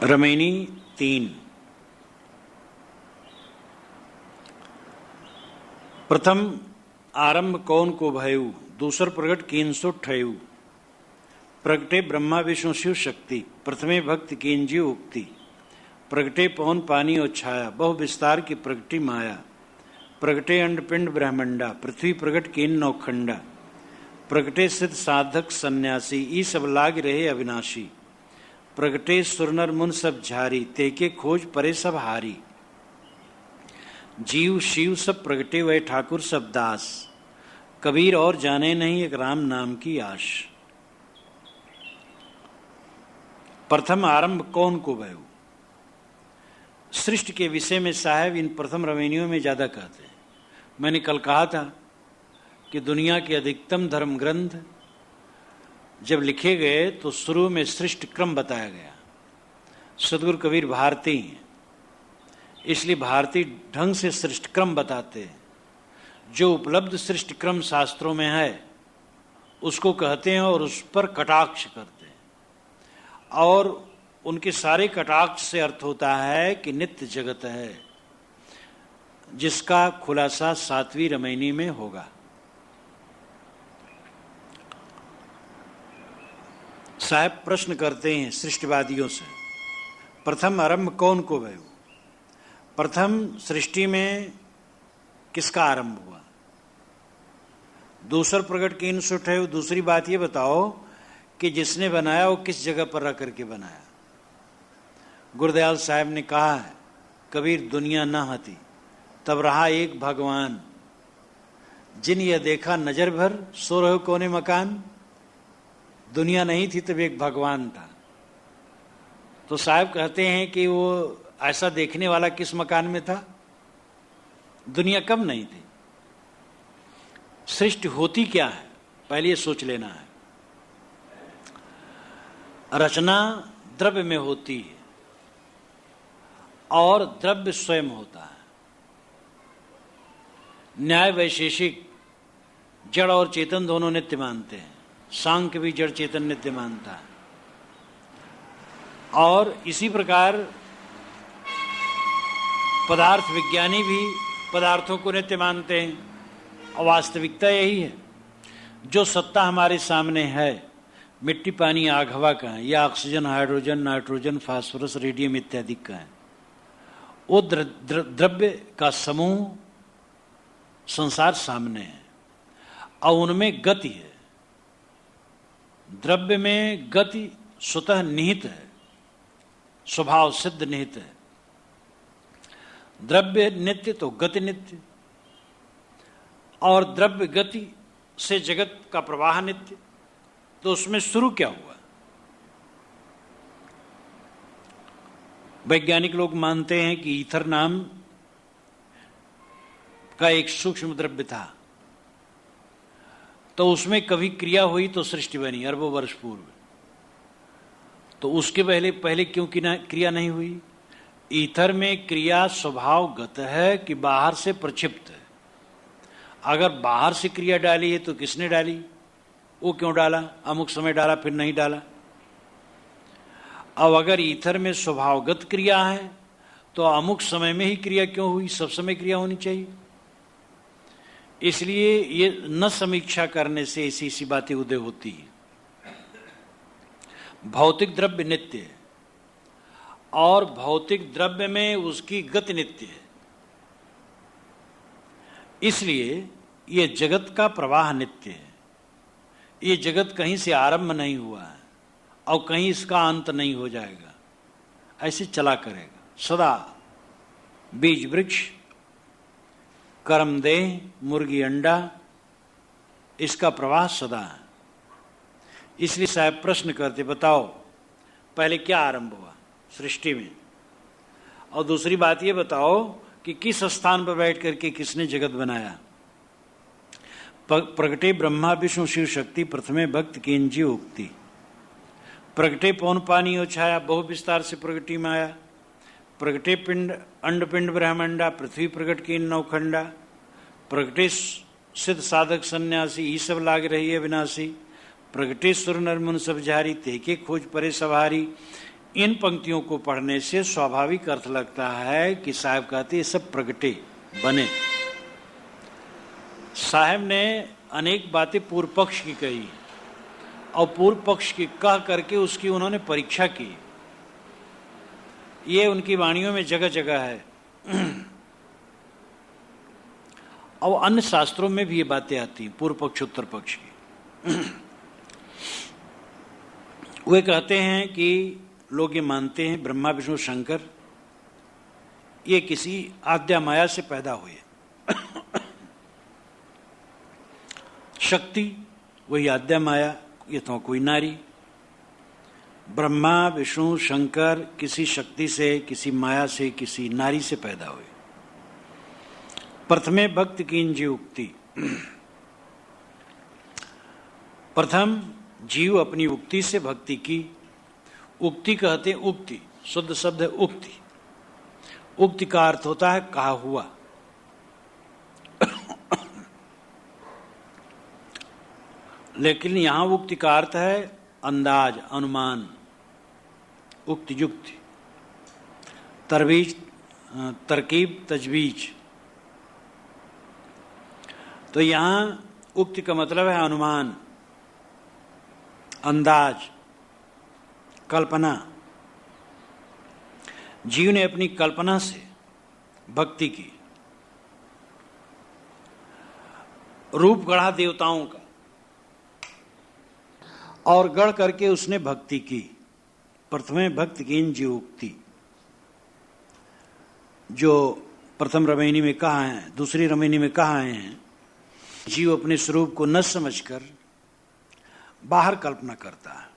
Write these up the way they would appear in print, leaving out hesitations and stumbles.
रमैनी 3। प्रथम आरंभ कौन को भयु, दूसर प्रगट कीनसो ठयु। प्रगटे ब्रह्मा विष्णु शिव शक्ति, प्रथमे भक्त कींजी उक्ति। प्रगटे पवन पानी और छाया, बहु विस्तार की प्रगटी माया। प्रगटे अंड पिंड ब्रह्मंडा, पृथ्वी प्रगट कीन नौखंडा। प्रगटे सिद्ध साधक सन्यासी, ई सब लाग रहे अविनाशी। प्रगटे सुरनर मुन सब झारी, तेके खोज परे सब हारी। जीव शिव सब प्रगटे वह ठाकुर सब दास, कबीर और जाने नहीं एक राम नाम की आश। प्रथम आरंभ कौन को भयु। सृष्टि के विषय में साहब इन प्रथम रमैनियों में ज्यादा कहते हैं। मैंने कल कहा था कि दुनिया के अधिकतम धर्म ग्रंथ जब लिखे गए तो शुरू में सृष्टि क्रम बताया गया। सदगुरु कबीर भारती हैं, इसलिए भारतीय ढंग से सृष्टि क्रम बताते हैं। जो उपलब्ध सृष्टि क्रम शास्त्रों में है उसको कहते हैं और उस पर कटाक्ष करते हैं, और उनके सारे कटाक्ष से अर्थ होता है कि नित्य जगत है, जिसका खुलासा 7वीं रमैनी में होगा। साहब प्रश्न करते हैं सृष्टिवादियों से, प्रथम आरंभ कौन को भयु। प्रथम सृष्टि में किसका आरंभ हुआ। दूसर प्रगट कीन सुठ है। दूसरी बात ये बताओ कि जिसने बनाया वो किस जगह पर रख करके बनाया। गुरदयाल साहब ने कहा है, कबीर दुनिया न हती तब रहा एक भगवान, जिन यह देखा नजर भर सो रहे कोने मकान। दुनिया नहीं थी तब एक भगवान था। तो साहब कहते हैं कि वो ऐसा देखने वाला किस मकान में था। दुनिया कब नहीं थी। सृष्टि होती क्या है पहले ये सोच लेना है। रचना द्रव्य में होती है और द्रव्य स्वयं होता है। न्याय वैशेषिक जड़ और चेतन दोनों नित्य मानते हैं। सांख्य भी जड़ चेतन नित्य मानता है। और इसी प्रकार पदार्थ विज्ञानी भी पदार्थों को नित्य मानते हैं। और वास्तविकता यही है, जो सत्ता हमारे सामने है, मिट्टी पानी आग हवा का है, या oxygen hydrogen nitrogen phosphorus radium इत्यादि का है, वो द्रव्य का समूह संसार सामने है और उनमें गति है। द्रव्य में गति स्वतः निहित है, स्वभाव सिद्ध निहित है। द्रव्य नित्य तो गति नित्य, और द्रव्य गति से जगत का प्रवाह नित्य। तो उसमें शुरू क्या हुआ। वैज्ञानिक लोग मानते हैं कि ईथर नाम का एक सूक्ष्म द्रव्य था, तो उसमें कभी क्रिया हुई तो सृष्टि बनी अरबों वर्ष पूर्व। तो उसके पहले क्यों क्रिया नहीं हुई। ईथर में क्रिया स्वभावगत है कि बाहर से प्रक्षिप्त है। अगर बाहर से क्रिया डाली है तो किसने डाली, वो क्यों डाला, अमुक समय डाला फिर नहीं डाला। अब अगर ईथर में स्वभावगत क्रिया है तो अमुक समय में ही क्रिया क्यों हुई, सब समय क्रिया होनी चाहिए। इसलिए ये न समीक्षा करने से ऐसी बातें उदय होती है। भौतिक द्रव्य नित्य है और भौतिक द्रव्य में उसकी गति नित्य है। इसलिए ये जगत का प्रवाह नित्य है। ये जगत कहीं से आरंभ नहीं हुआ है और कहीं इसका अंत नहीं हो जाएगा, ऐसे चला करेगा सदा। बीज वृक्ष, कर्मदेह, मुर्गी अंडा, इसका प्रवाह सदा है। इसलिए साहब प्रश्न करते, बताओ पहले क्या आरंभ हुआ सृष्टि में, और दूसरी बात ये बताओ कि किस स्थान पर बैठ करके किसने जगत बनाया। प्रगटे ब्रह्मा विष्णु शिव शक्ति, प्रथमे भक्त कींजी उक्ति। प्रगटे पवन पानी और छाया, बहु विस्तार से प्रगटी माया। प्रगटे पिंड अंड पिंड ब्रह्मंडा, पृथ्वी प्रगट कीन नौखंडा। प्रगटे सिद्ध साधक सन्यासी, ई सब लाग रही है विनाशी। प्रगटे सुर नर मुन सब झारी, तेके खोज परे सवारी। इन पंक्तियों को पढ़ने से स्वाभाविक अर्थ लगता है कि साहब कहते ये सब प्रगटे बने। साहब ने अनेक बातें पूर्व पक्ष की कही और पूर्व पक्ष की कह करके उसकी उन्होंने परीक्षा की। ये उनकी वाणियों में जगह जगह है और अन्य शास्त्रों में भी ये बातें आती हैं पूर्व पक्ष उत्तर पक्ष की। वे कहते हैं कि लोग ये मानते हैं ब्रह्मा विष्णु शंकर ये किसी आद्या माया से पैदा हुए। शक्ति वही आद्या माया, ये तो कोई नारी। ब्रह्मा विष्णु शंकर किसी शक्ति से, किसी माया से, किसी नारी से पैदा हुए। प्रथमे भक्त कींजी उक्ति, प्रथम जीव अपनी उक्ति से भक्ति की। उक्ति कहते हैं उक्ति, शुद्ध शब्द है उक्ति। उक्ति का अर्थ होता है कहा हुआ। लेकिन यहां उक्ति का अर्थ है अंदाज, अनुमान, उक्ति, युक्ति, तरवीज, तरकीब, तजवीज। तो यहां उक्ति का मतलब है अनुमान, अंदाज, कल्पना। जीव ने अपनी कल्पना से भक्ति की। रूप गढ़ा देवताओं का और गढ़ करके उसने भक्ति की। प्रथमे भक्त कीन जीव उक्ति, जो प्रथम रमैनी में कहा है, दूसरी रमैनी में कहा है, जीव अपने स्वरूप को न समझकर बाहर कल्पना करता है।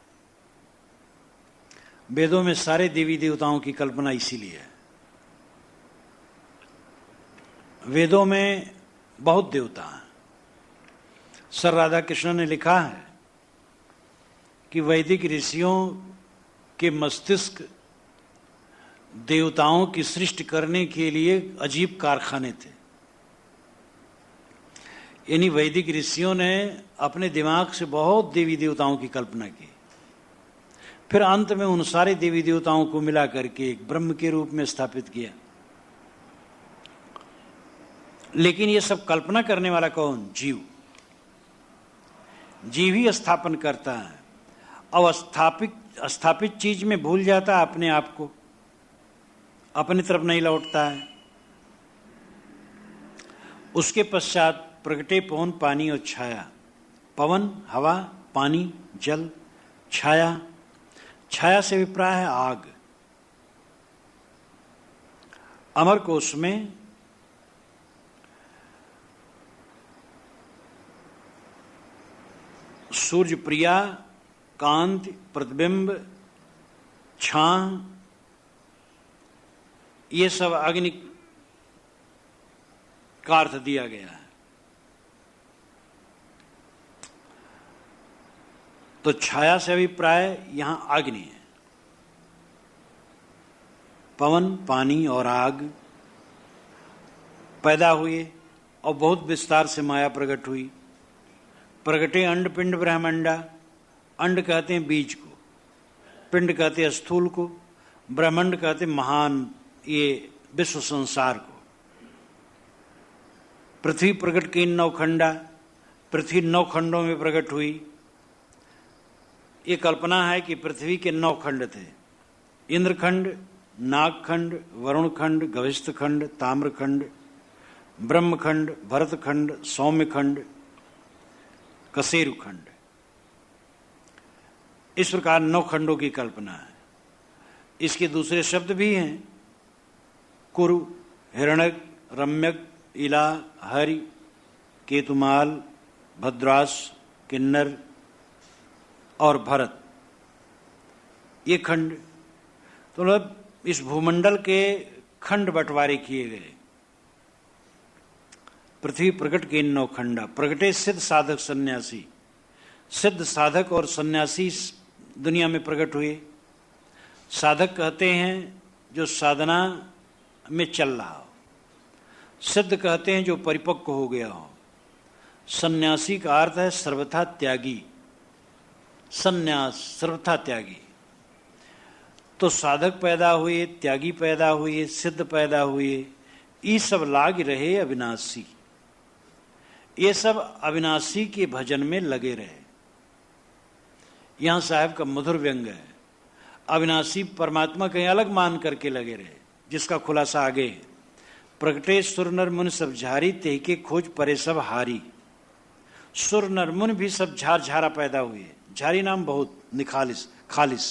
वेदों में सारे देवी देवताओं की कल्पना इसीलिए है। वेदों में बहुत देवता हैं। सर राधा कृष्ण ने लिखा है कि वैदिक ऋषियों के मस्तिष्क देवताओं की सृष्टि करने के लिए अजीब कारखाने थे। यानी वैदिक ऋषियों ने अपने दिमाग से बहुत देवी देवताओं की कल्पना की, फिर अंत में उन सारे देवी देवताओं को मिला करके एक ब्रह्म के रूप में स्थापित किया। लेकिन ये सब कल्पना करने वाला कौन? जीव। जीव ही स्थापन करता है और स्थापित चीज में भूल जाता है अपने आप को, अपनी तरफ नहीं लौटता है। उसके पश्चात प्रगटे पवन पानी और छाया। पवन, हवा, पानी, जल, छाया। छाया से विप्राय है आग। अमर कोश में सूर्य प्रिया, कांति, प्रतिबिंब, छां, ये सब अग्नि का अर्थ दिया गया है। तो छाया से अभिप्राय यहां अग्नि है। पवन, पानी और आग पैदा हुए और बहुत विस्तार से माया प्रकट हुई। प्रगटे अंड पिंड ब्रह्मांडा। अंड कहते हैं बीज को, पिंड कहते हैं स्थूल को, ब्रह्मांड कहते हैं महान ये विश्व संसार को। पृथ्वी प्रकट की 9 खंडा। पृथ्वी 9 खंडों में प्रकट हुई। ये कल्पना है कि पृथ्वी के 9 खंड थे। इंद्रखंड, नागखंड, वरुणखंड, गविष्ठखंड, ताम्रखंड, ब्रह्मखंड, भरतखंड, सौम्यखंड, कसेरुखंड। इस प्रकार 9 खंडों की कल्पना है। इसके दूसरे शब्द भी हैं। कुरु, हिरण्यक, रम्यक, इला, हरि, केतुमाल, भद्रास, किन्नर और भरत, ये खंड। तो मतलब इस भूमंडल के खंड बंटवारे किए गए। पृथ्वी प्रकट के 9 खंडा। प्रगटे सिद्ध साधक सन्यासी। सिद्ध साधक और सन्यासी दुनिया में प्रकट हुए। साधक कहते हैं जो साधना में चल रहा हो। सिद्ध कहते हैं जो परिपक्व हो गया हो। सन्यासी का अर्थ है सर्वथा त्यागी। सन्यास, सर्वथा त्यागी। तो तो साधक पैदा हुए, त्यागी पैदा हुए, सिद्ध पैदा हुए, ये सब लाग रहे अविनाशी। ये सब अविनाशी के भजन में लगे रहे। यहां साहब का मधुर व्यंग है। अविनाशी परमात्मा कहीं अलग मान करके लगे रहे, जिसका खुलासा आगे है। प्रगटे सुर नर मुन सब झारी, ते के खोज परे सब हारी। सुर नर मुन भी सब झार झारा पैदा हुए, झारी नाम बहुत निखालिस खालिस।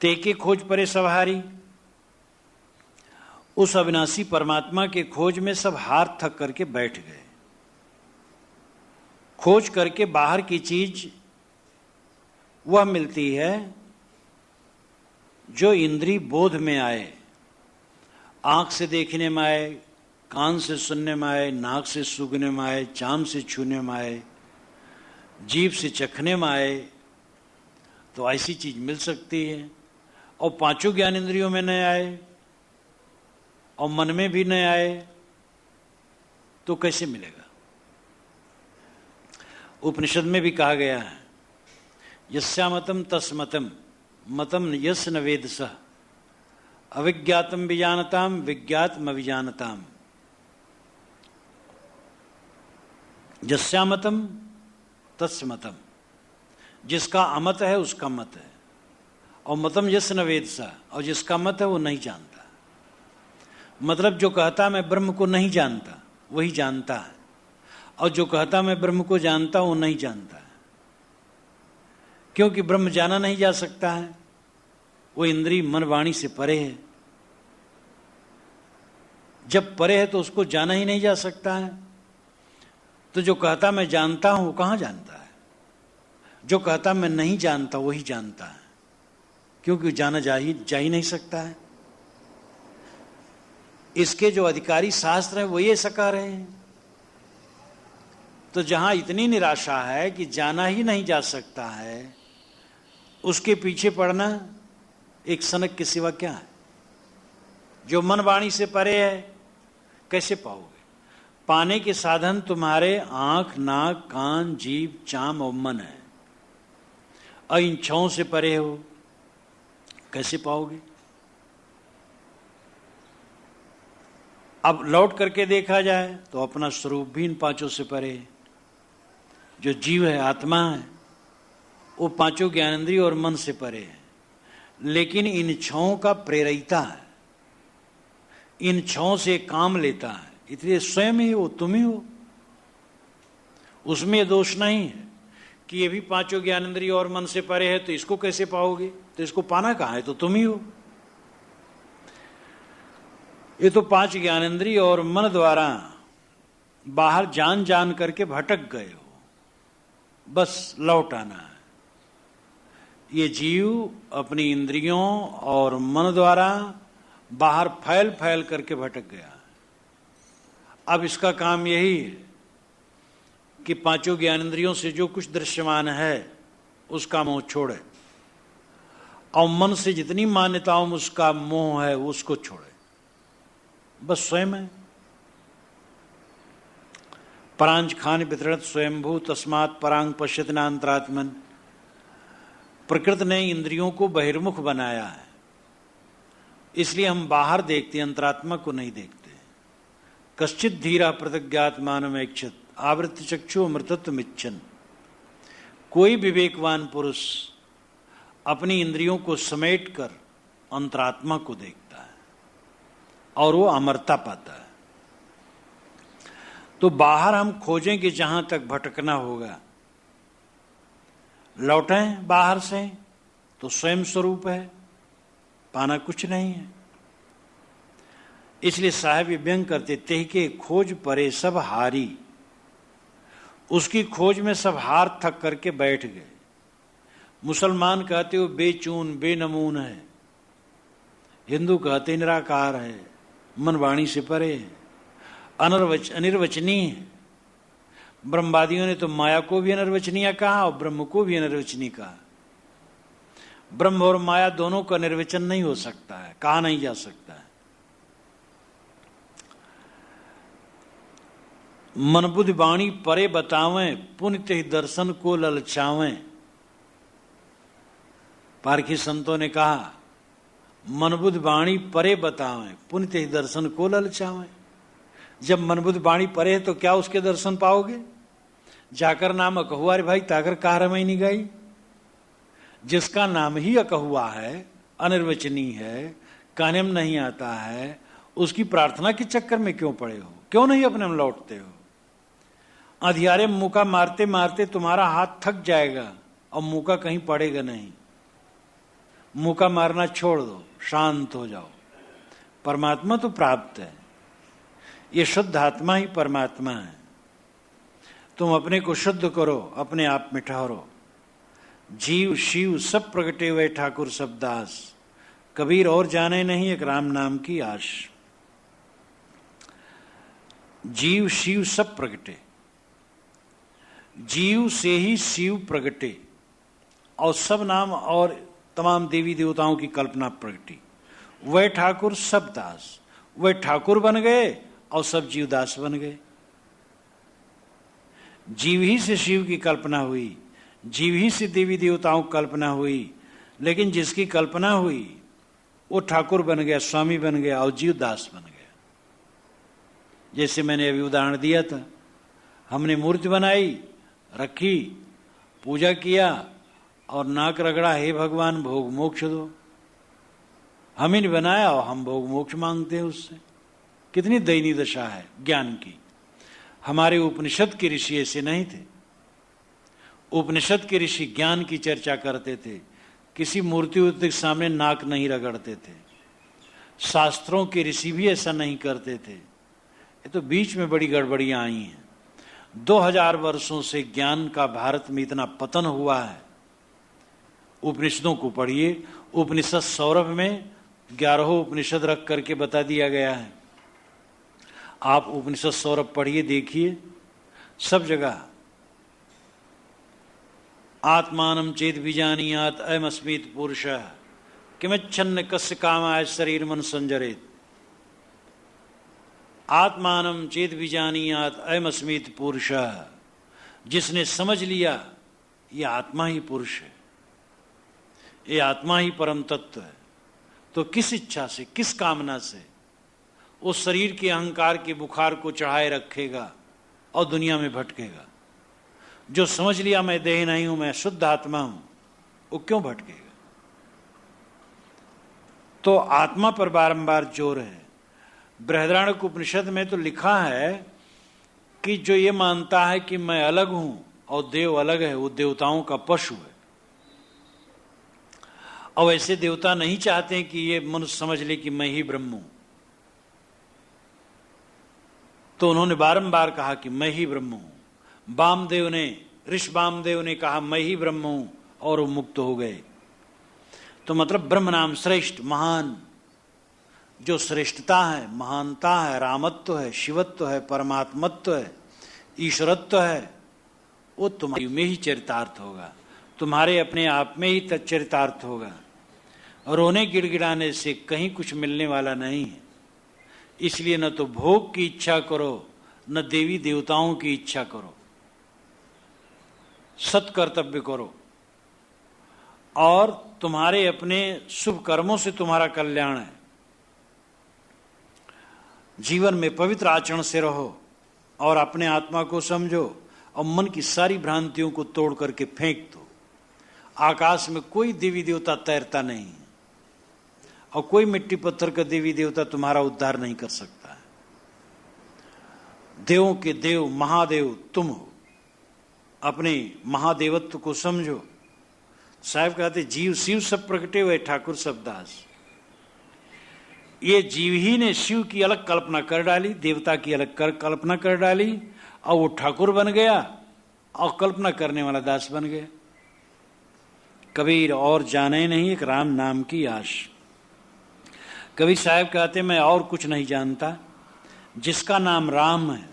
ते के खोज परे सब हारी, उस अविनाशी परमात्मा के खोज में सब हार थक करके बैठ गए। खोज करके बाहर की चीज वह मिलती है जो इंद्रिय बोध में आए, आंख से देखने में आए, कान से सुनने में आए, नाक से सूंघने में आए, चाम से छूने में आए, जीभ से चखने में आए, तो ऐसी चीज मिल सकती है। और पांचों ज्ञान इंद्रियों में न आए और मन में भी न आए तो कैसे मिलेगा? उपनिषद में भी कहा गया है, यस्यामतम तस्मतम मतम यस न वेद सह, अविज्ञातम विजानताम विज्ञातम अविजानताम। यस्यामतम तस्मतम, जिसका अमत है उसका मत है, और मतम यस न वेद सह, और जिसका मत है वो नहीं जानता। मतलब जो कहता मैं ब्रह्म को नहीं जानता वही जानता है, और जो कहता मैं ब्रह्म को जानता हूं वो नहीं जानता है। क्योंकि ब्रह्म जाना नहीं जा सकता है, वो इंद्रिय मन वाणी से परे है। जब परे है तो उसको जाना ही नहीं जा सकता है। तो जो कहता मैं जानता हूं वो कहां जानता है? जो कहता मैं नहीं जानता वही जानता है, क्योंकि जाना जा ही नहीं सकता है। इसके जो अधिकारी शास्त्र हैं वो ये सका रहे हैं। तो जहां इतनी निराशा है कि जाना ही नहीं जा सकता है, उसके पीछे पड़ना एक सनक के सिवा क्या है? जो मन वाणी से परे है कैसे पाओगे? पाने के साधन तुम्हारे आंख, नाक, कान, जीभ, चाम और मन है, और इन छहों से परे हो, कैसे पाओगे? अब लौट करके देखा जाए तो अपना स्वरूप भी इन पांचों से परे है। जो जीव है, आत्मा है, वो पांचों ज्ञानेंद्रिय और मन से परे है, लेकिन इन छहों का प्रेरिता है, इन छहों से काम लेता है, इसलिए स्वयं ही हो, तुम ही हो। उसमें दोष नहीं है कि ये भी पांचों ज्ञानेंद्रिय और मन से परे है, तो इसको कैसे पाओगे? तो इसको पाना कहाँ है? तो तुम ही हो। ये तो पांच ज्ञानेंद्रिय और मन द्वारा बाहर जान जान करके भटक गए हो, बस लौट आना है। ये जीव अपनी इंद्रियों और मन द्वारा बाहर फैल फैल करके भटक गया। अब इसका काम यही है कि पांचों ज्ञानेंद्रियों से जो कुछ दृश्यमान है उसका मोह छोड़े, और मन से जितनी मान्यताओं में उसका मोह है उसको छोड़े। बस स्वयं है। परांच खान वितरणत स्वयंभू तस्मात् परांग पश्यति नान्तरात्मन। प्रकृति ने इंद्रियों को बहिर्मुख बनाया है, इसलिए हम बाहर देखते, अंतरात्मा को नहीं देखते। कश्चित धीरा प्रतिज्ञात्मानमेक्षत आवृत्ति चक्षु अमृतत्व इच्छन। कोई विवेकवान पुरुष अपनी इंद्रियों को समेट कर अंतरात्मा को देखता है और वो अमरता पाता है। तो बाहर हम खोजेंगे जहां तक भटकना होगा, लौटें बाहर से तो स्वयं स्वरूप है, पाना कुछ नहीं है। इसलिए साहब ये व्यंग करते, तेह के खोज परे सब हारी। उसकी खोज में सब हार थक करके बैठ गए। मुसलमान कहते हो बेचून बेनमून है, हिंदू कहते निराकार है, मन वाणी से परे है, अनिर्वचनीय है। ब्रह्मवादियों ने तो माया को भी अनिर्वचनीय कहा और ब्रह्म को भी अनिर्वचनीय कहा। ब्रह्म और माया दोनों का निर्वचन नहीं हो सकता है, कहा नहीं जा सकता है। मन बुद्धि वाणी परे बतावें, पुण्य दर्शन को ललचावें। पारखी संतों ने कहा मन बुद्धि वाणी परे बतावें, पुण्य ते दर्शन को ललचावें। जब मन बुद्धि वाणी परे है तो क्या उसके दर्शन पाओगे? जाकर नाम अकहुआ रे भाई ताकर कार में नहीं गई। जिसका नाम ही अकहुआ है, अनिर्वचनीय है, कहने में नहीं आता है, उसकी प्रार्थना के चक्कर में क्यों पड़े हो? क्यों नहीं अपने में लौटते हो? अंधियारे मुका मारते मारते तुम्हारा हाथ थक जाएगा और मुका कहीं पड़ेगा नहीं। मुका मारना छोड़ दो, शांत हो जाओ। परमात्मा तो प्राप्त है, ये शुद्ध आत्मा ही परमात्मा है। तुम अपने को शुद्ध करो, अपने आप में ठहरो। जीव शिव सब प्रगटे हुए ठाकुर सब दास, कबीर और जाने नहीं एक राम नाम की आश। जीव शिव सब प्रगटे, जीव से ही शिव प्रगटे और सब नाम और तमाम देवी देवताओं की कल्पना प्रगटी। वह ठाकुर सब दास, वह ठाकुर बन गए और सब जीव दास बन गए। जीव ही से शिव की कल्पना हुई, जीव ही से देवी देवताओं की कल्पना हुई, लेकिन जिसकी कल्पना हुई वो ठाकुर बन गया, स्वामी बन गया और जीव दास बन गया। जैसे मैंने अभी उदाहरण दिया था, हमने मूर्ति बनाई, रखी, पूजा किया और नाक रगड़ा, हे भगवान भोग मोक्ष दो। हम ही ने बनाया और हम भोग मोक्ष मांगते हैं उससे। कितनी दयनीय दशा है ज्ञान की। हमारे उपनिषद के ऋषि ऐसे नहीं थे। उपनिषद के ऋषि ज्ञान की चर्चा करते थे, किसी मूर्ति के सामने नाक नहीं रगड़ते थे। शास्त्रों के ऋषि भी ऐसा नहीं करते थे। ये तो बीच में बड़ी गड़बड़ियां आई हैं। 2000 वर्षों से ज्ञान का भारत में इतना पतन हुआ है। उपनिषदों को पढ़िए, उपनिषद सौरभ में 11 उपनिषद रख करके बता दिया गया है। आप उपनिषद सौरभ पढ़िए, देखिए, सब जगह आत्मानं चेत विजानीयात अयमस्मित पुरुषः किमच्छन्न कस्य कामाय शरीर मन संजरेत। आत्मानं चेत विजानीयात अयमस्मित पुरुषः, जिसने समझ लिया ये आत्मा ही पुरुष है, ये आत्मा ही परम तत्व है, तो किस इच्छा से, किस कामना से उस शरीर के अहंकार के बुखार को चढ़ाए रखेगा और दुनिया में भटकेगा? जो समझ लिया मैं देह नहीं हूं, मैं शुद्ध आत्मा हूं, वो क्यों भटकेगा? तो आत्मा पर बारंबार जोर है। बृहदारण्यक उपनिषद में तो लिखा है कि जो ये मानता है कि मैं अलग हूं और देव अलग है, वो देवताओं का पशु है। और ऐसे देवता नहीं चाहते कि ये मनुष्य समझ ले कि मैं ही ब्रह्म हूं। तो उन्होंने बारंबार कहा कि मैं ही ब्रह्म हूं। वामदेव ने, ऋषि वामदेव ने कहा मैं ही ब्रह्म हूं और वो मुक्त हो गए। तो मतलब ब्रह्म नाम श्रेष्ठ, महान, जो श्रेष्ठता है, महानता है, रामत्व है, शिवत्व है, परमात्मत्व है, ईश्वरत्व है, वो तुम्हारे में ही चरितार्थ होगा, तुम्हारे अपने आप में ही चरितार्थ होगा। रोने गिड़गिड़ाने से कहीं कुछ मिलने वाला नहीं है। इसलिए न तो भोग की इच्छा करो, न देवी देवताओं की इच्छा करो, सत्कर्तव्य करो और तुम्हारे अपने शुभ कर्मों से तुम्हारा कल्याण है। जीवन में पवित्र आचरण से रहो और अपने आत्मा को समझो और मन की सारी भ्रांतियों को तोड़ करके फेंक दो। आकाश में कोई देवी देवता तैरता नहीं है और कोई मिट्टी पत्थर का देवी देवता तुम्हारा उद्धार नहीं कर सकता है। देवों के देव महादेव तुम हो। अपने महादेवत्व को समझो। साहब कहते जीव शिव सब प्रगटे हुए ठाकुर सब दास। ये जीव ही ने शिव की अलग कल्पना कर डाली, देवता की अलग कल्पना कर डाली और वो ठाकुर बन गया और कल्पना करने वाला दास बन गया। कबीर और जाने नहीं एक राम नाम की आश। कबीर साहब कहते मैं और कुछ नहीं जानता, जिसका नाम राम है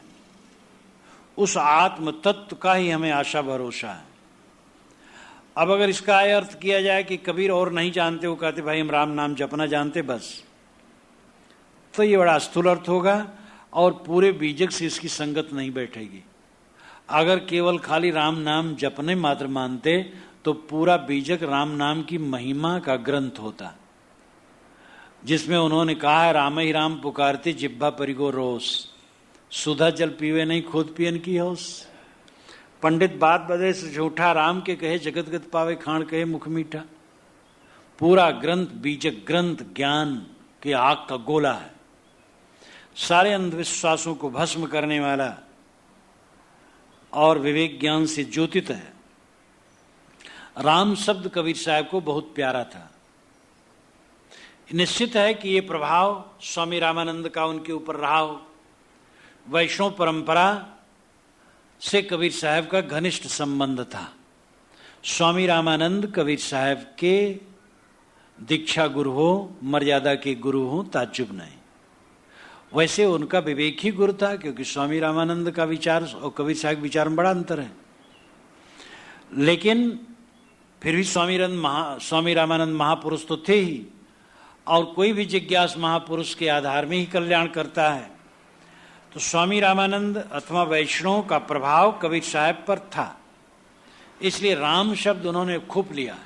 उस आत्म तत्व का ही हमें आशा भरोसा है। अब अगर इसका अर्थ किया जाए कि कबीर और नहीं जानते, वो कहते भाई हम राम नाम जपना जानते बस, तो ये बड़ा स्थूल अर्थ होगा और पूरे बीजक से इसकी संगत नहीं बैठेगी। अगर केवल खाली राम नाम जपने मात्र मानते तो पूरा बीजक राम नाम की महिमा का ग्रंथ होता। जिसमें उन्होंने कहा है राम ही राम पुकारते जिब्भा परिगो रोस, सुधा जल पीवे नहीं खुद पियन की होस। पंडित बात बदे से झूठा, राम के कहे जगत गत पावे खाण कहे मुख मीठा। पूरा ग्रंथ बीजक ग्रंथ ज्ञान के आग का गोला है, सारे अंधविश्वासों को भस्म करने वाला और विवेक ज्ञान से ज्योतित है। राम शब्द कबीर साहब को बहुत प्यारा था। निश्चित है कि ये प्रभाव स्वामी रामानंद का उनके ऊपर रहा हो। वैष्णव परंपरा से कबीर साहब का घनिष्ठ संबंध था। स्वामी रामानंद कबीर साहब के दीक्षा गुरु हो, मर्यादा के गुरु हो, ताज्जुब नहीं। वैसे उनका विवेक ही गुरु था, क्योंकि स्वामी रामानंद का विचार और कबीर साहब के विचार में बड़ा अंतर है। लेकिन फिर भी स्वामी रामानंद महापुरुष तो थे ही, और कोई भी जिज्ञास महापुरुष के आधार में ही कल्याण करता है। तो स्वामी रामानंद अथवा वैष्णव का प्रभाव कबीर साहब पर था, इसलिए राम शब्द उन्होंने खूब लिया।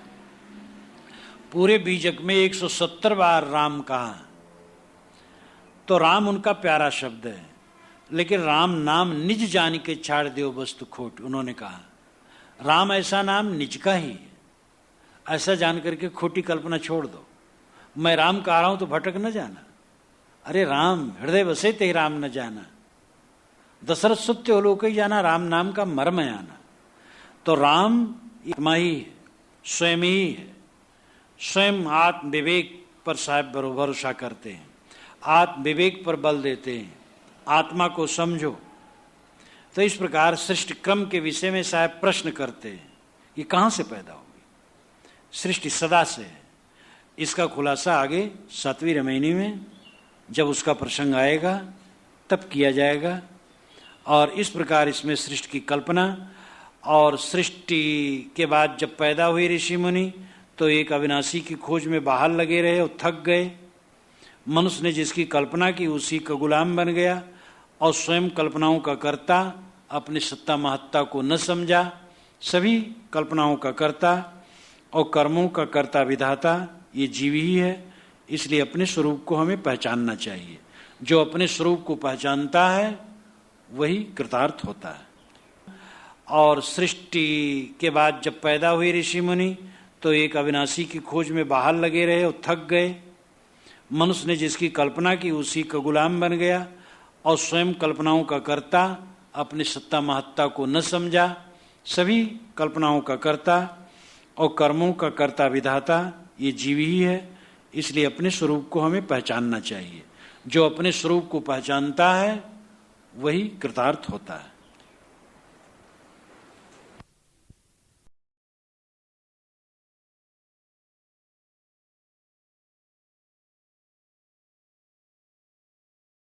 पूरे बीजक में 170 बार राम कहा, तो राम उनका प्यारा शब्द है। लेकिन राम नाम निज जान के छाड़ दो वस्तु खोट, उन्होंने कहा राम ऐसा नाम निज का ही है, ऐसा जान करके खोटी कल्पना छोड़ दो। मैं राम कह रहा हूं तो भटक न जाना। अरे राम हृदय बसे ते राम न जाना, दशरथ सत्य हो लोक ही जाना, राम नाम का मर्म आना। तो राम आत्मा ही है, स्वयं ही है। स्वयं आत्म विवेक पर साहब भरोसा करते हैं, आत्म विवेक पर बल देते हैं, आत्मा को समझो। तो इस प्रकार सृष्टि क्रम के विषय में साहब प्रश्न करते हैं, ये कहां से पैदा होगी? सृष्टि सदा से है। इसका खुलासा आगे 7वीं रामायणी में जब उसका प्रसंग आएगा तब किया जाएगा। और इस प्रकार इसमें सृष्टि की कल्पना, और सृष्टि के बाद जब पैदा हुई ऋषि मुनि तो एक अविनाशी की खोज में बाहर लगे रहे और थक गए। मनुष्य ने जिसकी कल्पना की उसी का गुलाम बन गया, और स्वयं कल्पनाओं का कर्ता, अपनी सत्ता महत्ता को न समझा। सभी कल्पनाओं का कर्ता और कर्मों का कर्ता विधाता ये जीव ही है। इसलिए अपने स्वरूप को हमें पहचानना चाहिए। जो अपने स्वरूप को पहचानता है वही कृतार्थ होता है। और सृष्टि के बाद जब पैदा हुई ऋषि मुनि तो एक अविनाशी की खोज में बाहर लगे रहे और थक गए। मनुष्य ने जिसकी कल्पना की उसी का गुलाम बन गया, और स्वयं कल्पनाओं का कर्ता, अपनी सत्ता महत्ता को न समझा। सभी कल्पनाओं का कर्ता और कर्मों का कर्ता विधाता ये जीव ही है। इसलिए अपने स्वरूप को हमें पहचानना चाहिए। जो अपने स्वरूप को पहचानता है वही कृतार्थ होता है।